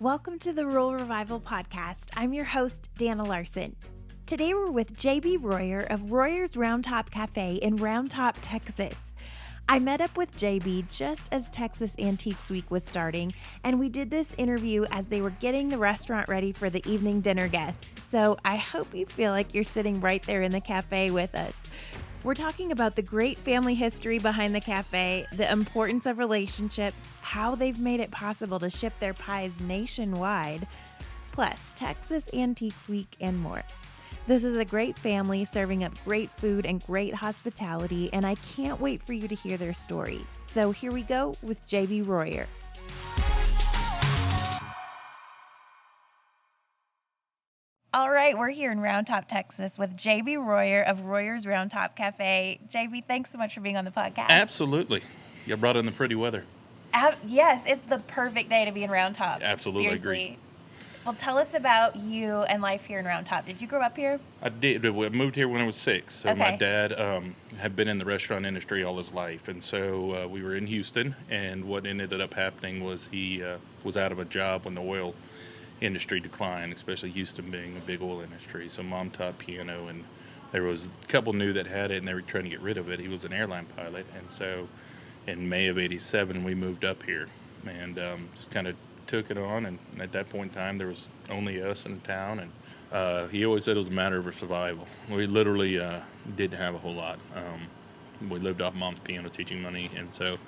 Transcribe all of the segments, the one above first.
Welcome to the Rural Revival Podcast. I'm your host, Dana Larson. Today we're with JB Royer of Royer's Round Top Cafe in Round Top, Texas. I met up with JB just as Texas Antiques Week was starting, and we did this interview as they were getting the restaurant ready for the evening dinner guests. So I hope you feel like you're sitting right there in the cafe with us. We're talking about the great family history behind the cafe, the importance of relationships, how they've made it possible to ship their pies nationwide, plus Texas Antiques Week and more. This is a great family serving up great food and great hospitality, and I can't wait for you to hear their story. So here we go with JB Royer. All right, we're here in Round Top, Texas with JB Royer of Royer's Round Top Cafe. JB, thanks so much for being on the podcast. Absolutely. You brought in the pretty weather. Yes, it's the perfect day to be in Round Top. Absolutely. Seriously. Agree. Well, tell us about you and life here in Round Top. Did you grow up here? I did. I moved here when I was 6. So Okay. My dad had been in the restaurant industry all his life. And so we were in Houston. And what ended up happening was he was out of a job when the oil industry declined, especially Houston being a big oil industry. So Mom taught piano, and there was a couple knew that had it, and they were trying to get rid of it. He was an airline pilot. And so in May of 87, we moved up here and just kind of took it on, and at that point in time there was only us in town, and he always said it was a matter of survival. We literally didn't have a whole lot. We lived off Mom's piano teaching money, and so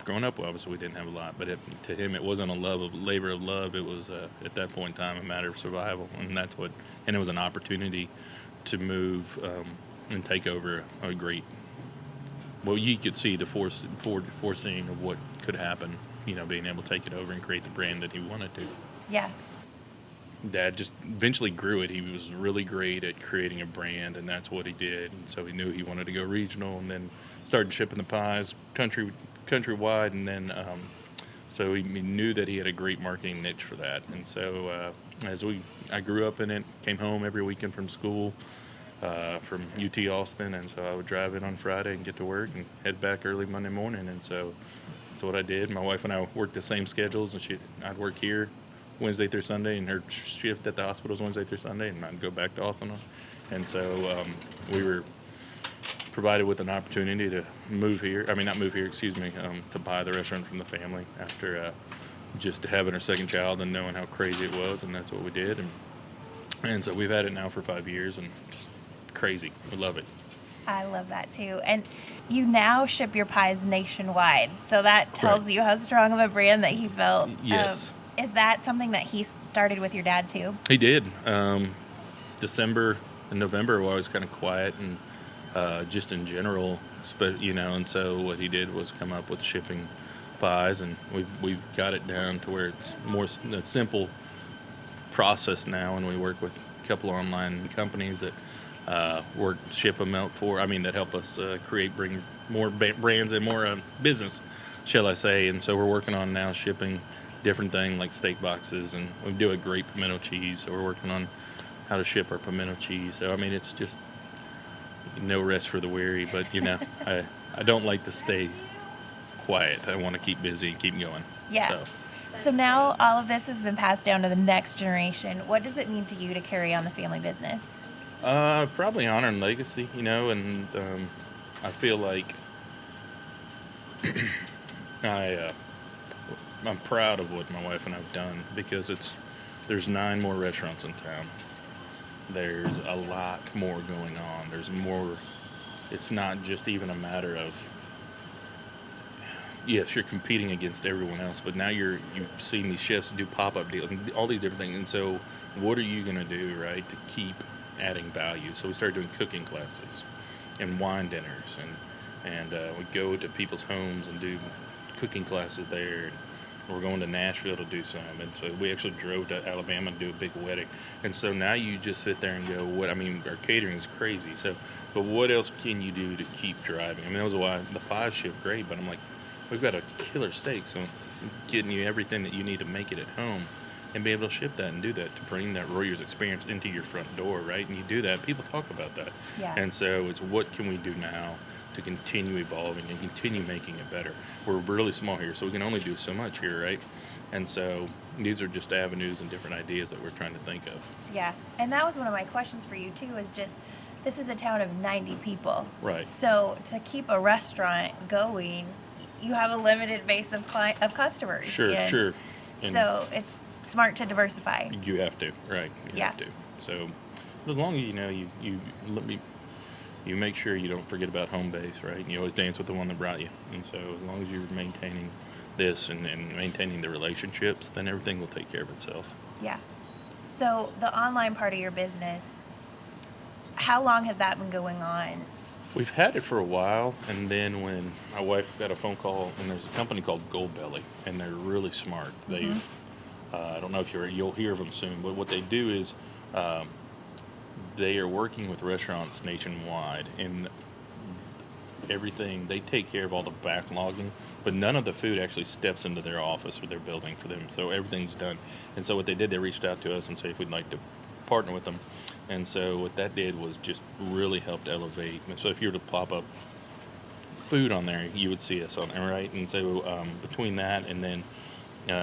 growing up, obviously we didn't have a lot, but to him it wasn't a labor of love. It was at that point in time a matter of survival, and it was an opportunity to move and take over a great, well, you could see the foreseeing of what could happen, being able to take it over and create the brand that he wanted to. Yeah. Dad just eventually grew it. He was really great at creating a brand, and that's what he did. And so he knew he wanted to go regional, and then started shipping the pies countrywide. And then so he knew that he had a great marketing niche for that. And so I grew up in it, came home every weekend from school, from UT Austin, and so I would drive in on Friday and get to work and head back early Monday morning. And so that's what I did. My wife and I worked the same schedules, and I'd work here Wednesday through Sunday, and her shift at the hospital was Wednesday through Sunday, and I'd go back to Austin. And so we were provided with an opportunity to to buy the restaurant from the family after just having our second child and knowing how crazy it was, and that's what we did. And so we've had it now for 5 years, and just crazy. We love it. I love that too. And you now ship your pies nationwide, so that tells you how strong of a brand that he built. Yes. Is that something that he started with your dad too? He did. December and November were always kind of quiet, and just in general, and so what he did was come up with shipping pies, and we've got it down to where it's more a simple process now, and we work with a couple online companies that ship them out that help us bring more brands and more business, shall I say. And so we're working on now shipping different things like steak boxes, and we do a great pimento cheese, so we're working on how to ship our pimento cheese. So it's just no rest for the weary, but I don't like to stay quiet. I want to keep busy and keep going. Yeah. So now all of this has been passed down to the next generation. What does it mean to you to carry on the family business? Probably honor and legacy, and I feel like I'm proud of what my wife and I have done, because there's 9 more restaurants in town. There's a lot more going on. There's more. It's not just even a matter of, yes, you're competing against everyone else, but now you've seen these chefs do pop-up deals and all these different things. And so what are you going to do, right, to keep adding value? So we started doing cooking classes and wine dinners, and we go to people's homes and do cooking classes there. We're going to Nashville to do some, and so we actually drove to Alabama to do a big wedding. And so now you just sit there and go, our catering is crazy. So, but what else can you do to keep driving? That was why the pies ship great, but I'm like, we've got a killer steak, so getting you everything that you need to make it at home and be able to ship that and do that, to bring that Royer's experience into your front door, right? And you do that, people talk about that. Yeah. And so it's, what can we do now to continue evolving and continue making it better? We're really small here, so we can only do so much here, right? And so these are just avenues and different ideas that we're trying to think of. Yeah. And that was one of my questions for you, too, is just this is a town of 90 people. Right. So to keep a restaurant going, you have a limited base of customers. Sure. And so it's smart to diversify. You have to, right? You have to. So as long as you make sure you don't forget about home base, right? And you always dance with the one that brought you. And so as long as you're maintaining this and maintaining the relationships, then everything will take care of itself. Yeah. So the online part of your business, how long has that been going on? We've had it for a while, and then when my wife got a phone call, and there's a company called Goldbelly, and they're really smart. They've, I don't know if you'll hear of them soon, but what they do is they are working with restaurants nationwide, and everything, they take care of all the backlogging, but none of the food actually steps into their office or their building for them, so everything's done. And so what they did, they reached out to us and said if we'd like to partner with them. And so what that did was just really helped elevate. And so if you were to pop up food on there, you would see us on there, right? And so between that and then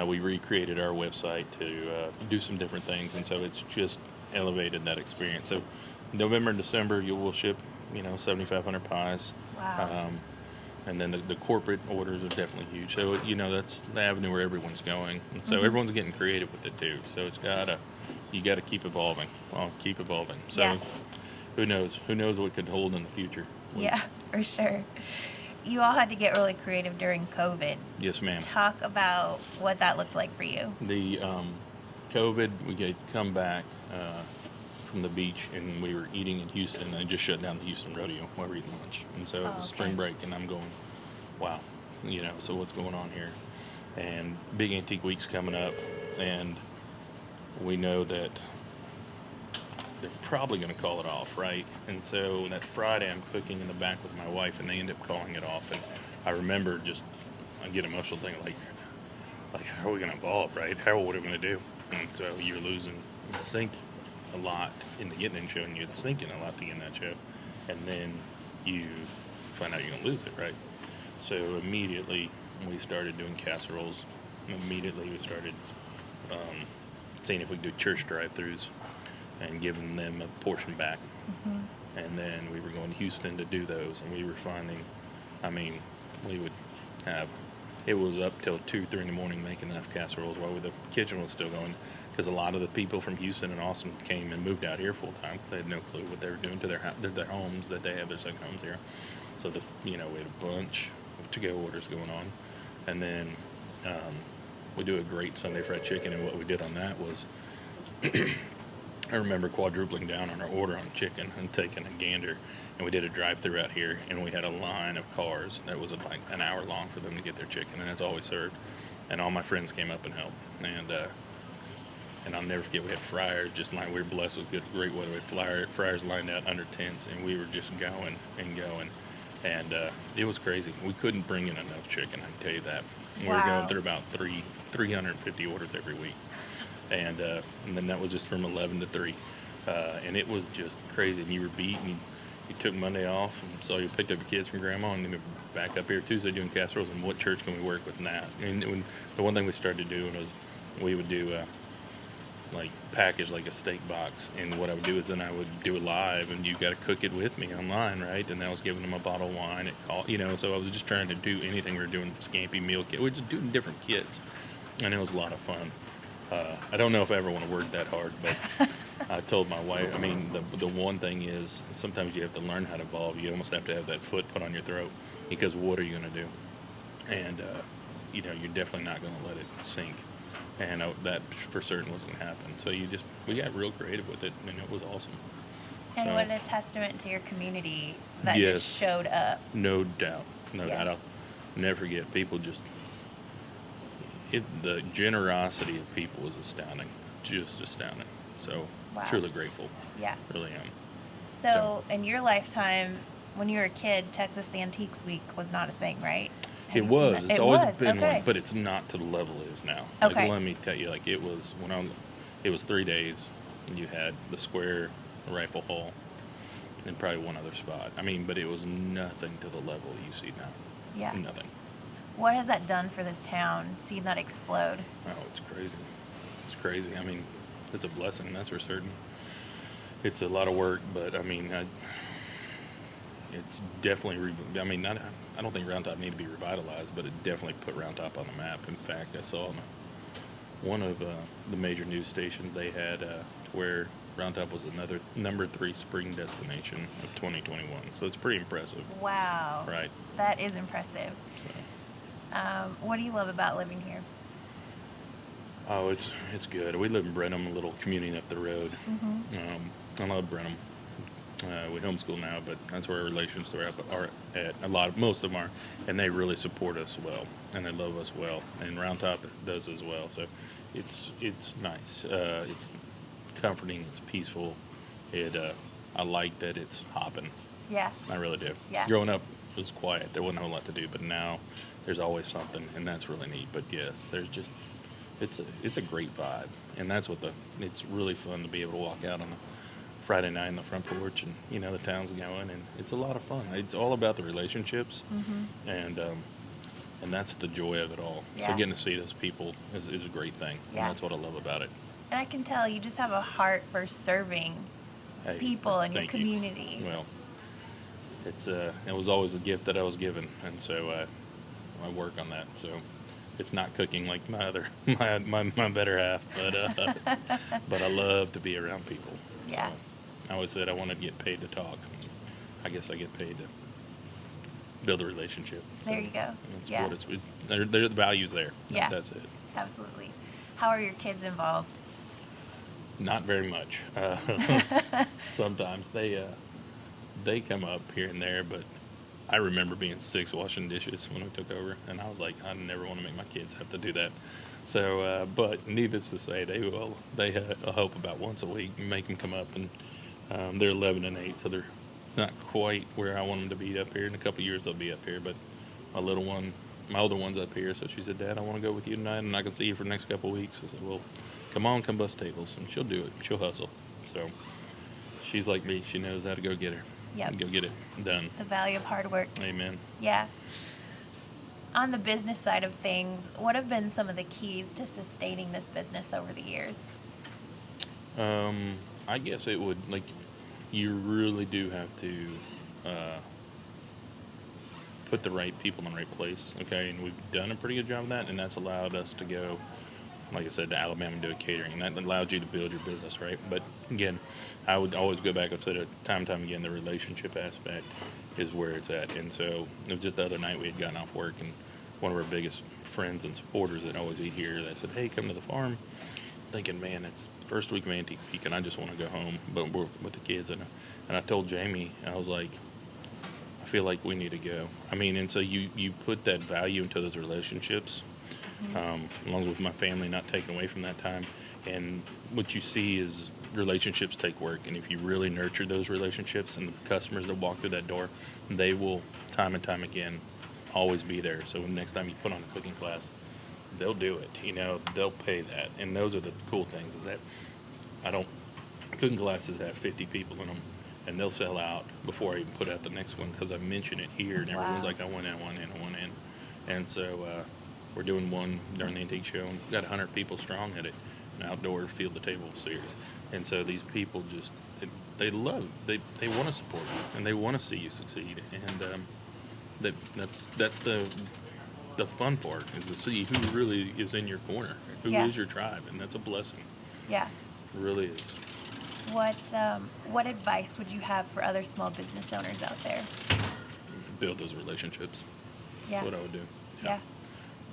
we recreated our website to do some different things. And so it's just elevated that experience. So November and December, we'll ship, 7,500 pies. Wow. And then the corporate orders are definitely huge. So, that's the avenue where everyone's going. And so everyone's getting creative with it too. So you got to keep evolving. Well, keep evolving. So Yeah. who knows? Who knows what could hold in the future? Yeah, for sure. You all had to get really creative during COVID. Yes, ma'am. Talk about what that looked like for you. The COVID, we had come back from the beach, and we were eating in Houston, and they just shut down the Houston rodeo while we were eating lunch. And so it was spring break, and I'm going, wow, so what's going on here? And Big Antique Week's coming up, and we know that they're probably going to call it off, right? And so that Friday, I'm cooking in the back with my wife, and they end up calling it off. And I remember I get emotional thinking, like how are we going to evolve, right? What are we going to do? And so you're losing sync a lot in the getting in show, and you're sinking a lot to get in that show. And then you find out you're going to lose it, right? So immediately we started doing casseroles. Immediately we started seeing if we could do church drive-thrus and giving them a portion back. Mm-hmm. And then we were going to Houston to do those, and we were finding, we would have, it was up till 2-3 in the morning making enough casseroles while the kitchen was still going, because a lot of the people from Houston and Austin came and moved out here full time because they had no clue what they were doing to their homes, that they have their second homes here. So we had a bunch of to-go orders going on, and then we do a great Sunday fried chicken, and what we did on that was I remember quadrupling down on our order on chicken and taking a gander, and we did a drive-thru out here, and we had a line of cars that was like an hour long for them to get their chicken, and that's all we served. And all my friends came up and helped, and I'll never forget, we had fryers just we were blessed with great weather. We had fryers lined out under tents, and we were just going and going, and it was crazy. We couldn't bring in enough chicken, I can tell you that. We were going through about 350 orders every week. And then that was just from 11 to 3. And it was just crazy. And you were beat, and you took Monday off, and so you picked up your kids from grandma, and then we were back up here Tuesday doing casseroles. And what church can we work with now? And the one thing we started doing was we would do package like a steak box. And what I would do is then I would do it live, and you got to cook it with me online, right? And I was giving them a bottle of wine. So I was just trying to do anything. We were doing Scampi meal kit. We were just doing different kits, and it was a lot of fun. I don't know if I ever want to work that hard, but I told my wife, the one thing is sometimes you have to learn how to evolve. You almost have to have that foot put on your throat, because what are you going to do? And, you're definitely not going to let it sink. And that for certain wasn't going to happen. So we got real creative with it, and it was awesome. And what a testament to your community that just showed up. No doubt. I'll never forget. People the generosity of people was astounding, just astounding. So truly grateful. Yeah. Really am. So in your lifetime, when you were a kid, Texas Antiques Week was not a thing, right? It was. It's always been one, but it's not to the level it is now. Okay. Let me tell you, it was it was 3 days, and you had the square, rifle hall, and probably one other spot. But it was nothing to the level you see now. Yeah. Nothing. What has that done for this town, seeing that explode? Oh, it's crazy. it's crazy. I mean, it's a blessing, that's for certain. It's a lot of work, but I mean, it's definitely. I don't think Round Top need to be revitalized, but it definitely put Round Top on the map. In fact, I saw on one of the major news stations they had where Round Top was another number 3 spring destination of 2021. So it's pretty impressive. Wow. Right. That is impressive. So. What do you love about living here? Oh, it's good. We live in Brenham, a little community up the road. I love Brenham. We homeschool now, but that's where our relations are at. Most of them are, and they really support us well, and they love us well, and Round Top does as well. So it's nice. It's comforting. It's peaceful. I like that it's hopping. Yeah. I really do. Yeah. Growing up, it was quiet. There wasn't a whole lot to do, but now there's always something, and that's really neat. But yes, it's a great vibe, and that's it's really fun to be able to walk out on a Friday night on the front porch, and the town's going, and it's a lot of fun. It's all about the relationships, and that's the joy of it all. Yeah. So getting to see those people is a great thing, Yeah. and that's what I love about it. And I can tell you just have a heart for serving Hey, people in your thank you. community. Well, it was always a gift that I was given, and so I work on that. So it's not cooking like my better half, but I love to be around people. Yeah. So I always said I wanted to get paid to talk. I guess I get paid to build a relationship. So There you go. That's Yeah. the value's there. Yeah. That's it. Absolutely. How are your kids involved? Not very much. Sometimes they come up here and there, but I remember being 6 washing dishes when we took over, and I was like, I never want to make my kids have to do that. So, but needless to say, they help about once a week, make them come up, and they're 11 and 8, so they're not quite where I want them to be up here. In a couple of years, they'll be up here, but my older one's up here, so she said, Dad, I want to go with you tonight, and I can see you for the next couple of weeks. I said, well, come bust tables, and she'll do it. She'll hustle. So she's like me. She knows how to go get her. Yep. Go get it done. The value of hard work. Amen. Yeah. On the business side of things, what have been some of the keys to sustaining this business over the years? I guess it would, you really do have to put the right people in the right place, okay? And we've done a pretty good job of that, and that's allowed us to go, like I said, to Alabama and do a catering, and that allowed you to build your business, right? But again, I would always go back and say that time and time again, the relationship aspect is where it's at. And so it was just the other night we had gotten off work, and one of our biggest friends and supporters that always eat here, they said, hey, come to the farm. Thinking, man, it's first week of Antique Week, and I just want to go home, but we're with the kids. And I told Jamie, I was like, I feel like we need to go. I mean, and so you put that value into those relationships, along with my family, not taken away from that time. And what you see is relationships take work, and if you really nurture those relationships and the customers that walk through that door, they will time and time again always be there. So next time you put on a cooking class, they'll do it. They'll pay that. And those are the cool things, is that cooking classes have 50 people in them, and they'll sell out before I even put out the next one, because I mention it here, and everyone's like, I want in. And so we're doing one during the antique show, and got 100 people strong at it, an outdoor field the table series. And so these people just, they love it. They want to support you, and they want to see you succeed. And that's the fun part, is to see who really is in your corner, who is your tribe, and that's a blessing. Yeah. It really is. What advice would you have for other small business owners out there? Build those relationships. Yeah. That's what I would do. Yeah.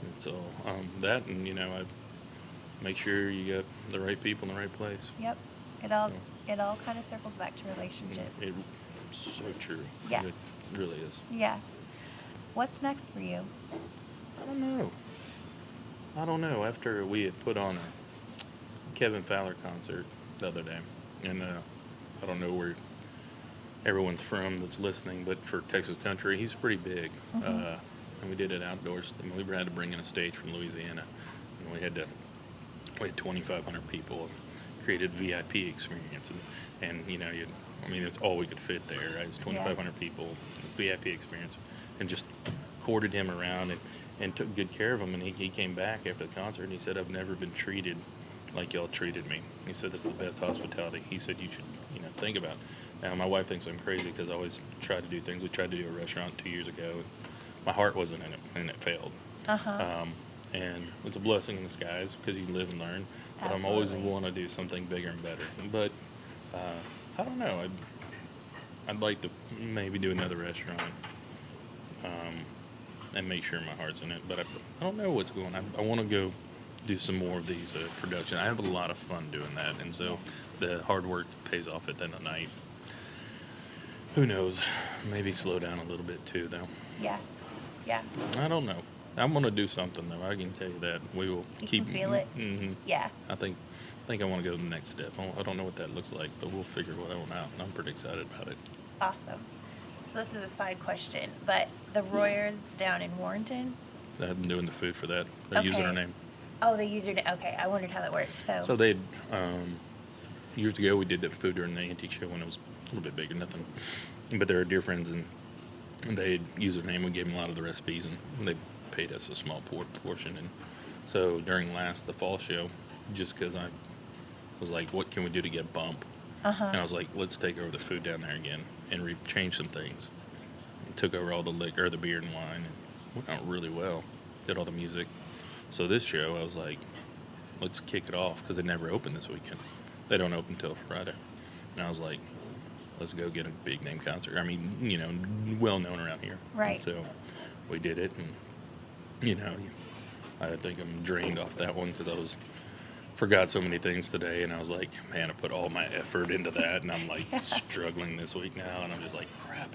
And so that, and I make sure you got the right people in the right place. Yep. It all kind of circles back to relationships. It's so true. Yeah. It really is. Yeah. What's next for you? I don't know. After we had put on a Kevin Fowler concert the other day, and I don't know where everyone's from that's listening, but for Texas country, he's pretty big. And we did it outdoors. And we had to bring in a stage from Louisiana, and we had 2,500 people, created VIP experience, and it's all we could fit there. Right? It was 2,500 people, VIP experience, and just courted him around and took good care of him. And he came back after the concert, and he said, I've never been treated like y'all treated me. He said, this is the best hospitality. He said, you should, think about it. Now, my wife thinks I'm crazy because I always try to do things. We tried to do a restaurant 2 years ago. And my heart wasn't in it, and it failed. And it's a blessing in disguise because you live and learn. But I'm always want to do something bigger and better. But I don't know. I'd like to maybe do another restaurant and make sure my heart's in it. But I don't know what's going on. I want to go do some more of these production. I have a lot of fun doing that. And so the hard work pays off at the end of the night. Who knows? Maybe slow down a little bit too, though. Yeah. I don't know. I'm going to do something, though. I can tell you that. We will keep... You can feel it? Mm-hmm. Yeah. I think I want to go to the next step. I don't know what that looks like, but we'll figure that one out, and I'm pretty excited about it. Awesome. So this is a side question, but the Royers down in Warrenton? I've been doing the food for that. They're using our name. Oh, they use your name. Okay, I wondered how that worked. So they years ago, we did that food during the antique show when it was a little bit bigger, nothing. But they were dear friends, and they used their name. We gave them a lot of the recipes, and they paid us a small portion. And so during the fall show, just because I was like, what can we do to get a bump? And I was like, let's take over the food down there again and change some things. And took over all the liquor, the beer and wine, and went out really well. Did all the music. So this show, I was like, let's kick it off because they never open this weekend. They don't open until Friday. And I was like, let's go get a big name concert. I mean, well known around here. Right. And so we did it, and I think I'm drained off that one because I forgot so many things today, and I was like, man, I put all my effort into that, and I'm like struggling this week now, and I'm just like, crap,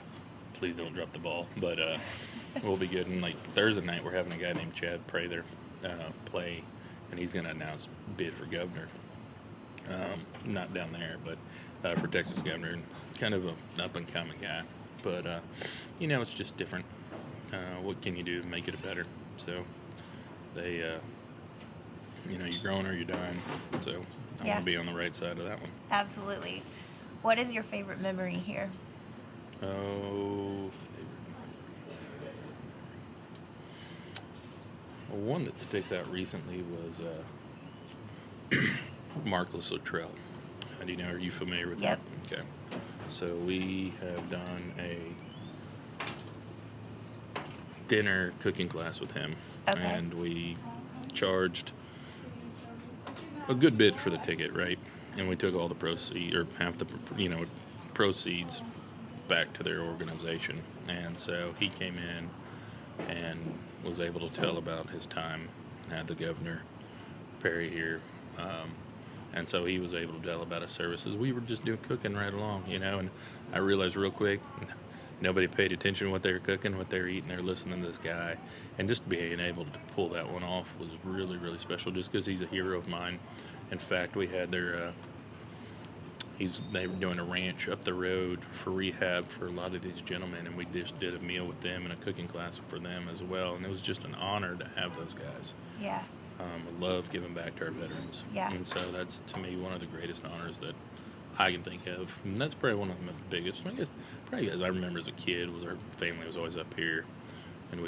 please don't drop the ball. But we'll be good. And like Thursday night, we're having a guy named Chad Prather play, and he's going to announce bid for governor. Not down there, but for Texas governor, and kind of an up-and-coming guy. But, it's just different. What can you do to make it better? So they, you're growing or you're dying. So I want to be on the right side of that one. Absolutely. What is your favorite memory here? Oh, one that sticks out recently was Marcus Luttrell. Are you familiar with that? Okay. So we have done a dinner cooking class with him, and we charged a good bit for the ticket, right? And we took all the proceeds, or half the, proceeds back to their organization. And so he came in and was able to tell about his time, had the governor Perry here, and so he was able to tell about his services. We were just doing cooking right along, and I realized real quick, nobody paid attention to what they were cooking, what they were eating. They were listening to this guy. And just being able to pull that one off was really, really special just because he's a hero of mine. In fact, we had they were doing a ranch up the road for rehab for a lot of these gentlemen, and we just did a meal with them and a cooking class for them as well. And it was just an honor to have those guys. Yeah. I love giving back to our veterans. Yeah. And so that's, to me, one of the greatest honors that I can think of. And that's probably one of my biggest. I guess, probably as I remember as a kid, was our family was always up here. And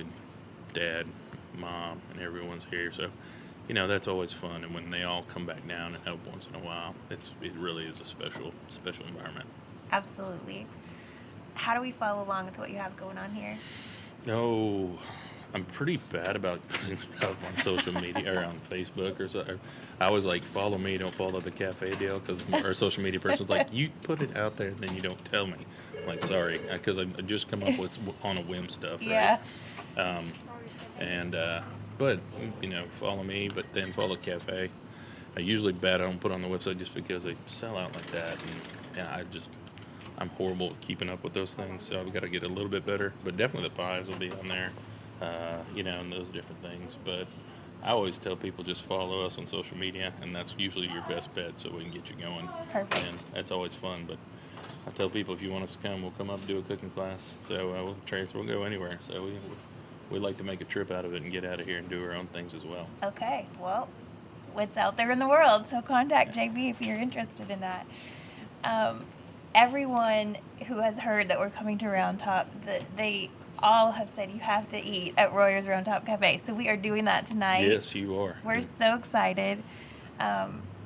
dad, mom, and everyone's here. So, that's always fun. And when they all come back down and help once in a while, it really is a special environment. Absolutely. How do we follow along with what you have going on here? Oh, I'm pretty bad about putting stuff on social media or on Facebook or so. I always like, follow me, don't follow the cafe deal, because our social media person's like, you put it out there and then you don't tell me. I'm like, sorry, because I just come up with on a whim stuff, right? Yeah. But follow me, but then follow cafe. I usually I don't put on the website just because they sell out like that, and I'm horrible at keeping up with those things, so I've got to get a little bit better. But definitely the pies will be on there. And those different things. But I always tell people just follow us on social media, and that's usually your best bet so we can get you going. Perfect. And that's always fun. But I tell people if you want us to come, we'll come up and do a cooking class. So we'll go anywhere. So we like to make a trip out of it and get out of here and do our own things as well. Okay. Well, it's out there in the world, so contact JB if you're interested in that. Everyone who has heard that we're coming to Round Top, they all have said you have to eat at Royers Round Top Cafe. So we are doing that tonight. Yes, you are. We're so excited.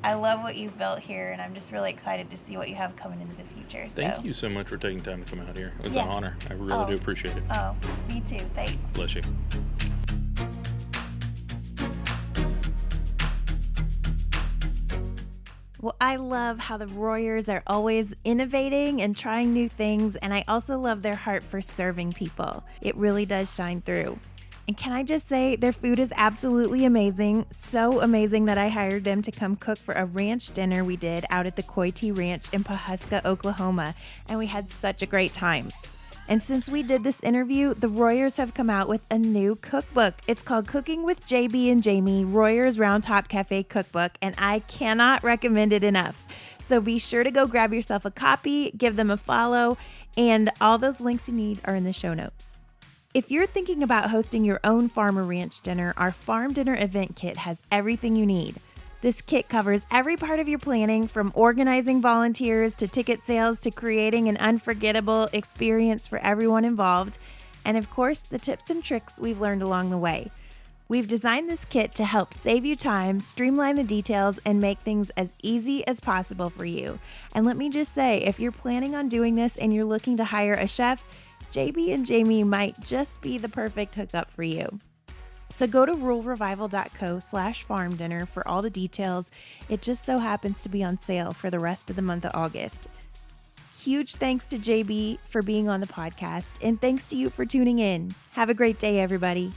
I love what you've built here, and I'm just really excited to see what you have coming into the future. Thank you so much for taking time to come out here. It's Yeah. an honor. I really do appreciate it. Oh, me too. Thanks. Bless you. Well, I love how the Royers are always innovating and trying new things, and I also love their heart for serving people. It really does shine through. And can I just say, their food is absolutely amazing. So amazing that I hired them to come cook for a ranch dinner we did out at the Coy T Ranch in Pawhuska, Oklahoma, and we had such a great time. And since we did this interview, the Royers have come out with a new cookbook. It's called Cooking with JB and Jamie, Royers Round Top Cafe Cookbook, and I cannot recommend it enough. So be sure to go grab yourself a copy, give them a follow, and all those links you need are in the show notes. If you're thinking about hosting your own farm or ranch dinner, our Farm Dinner Event Kit has everything you need. This kit covers every part of your planning, from organizing volunteers to ticket sales to creating an unforgettable experience for everyone involved, and of course, the tips and tricks we've learned along the way. We've designed this kit to help save you time, streamline the details, and make things as easy as possible for you. And let me just say, if you're planning on doing this and you're looking to hire a chef, JB and Jamie might just be the perfect hookup for you. So go to ruralrevival.co/farm dinner for all the details. It just so happens to be on sale for the rest of the month of August. Huge thanks to JB for being on the podcast, and thanks to you for tuning in. Have a great day, everybody.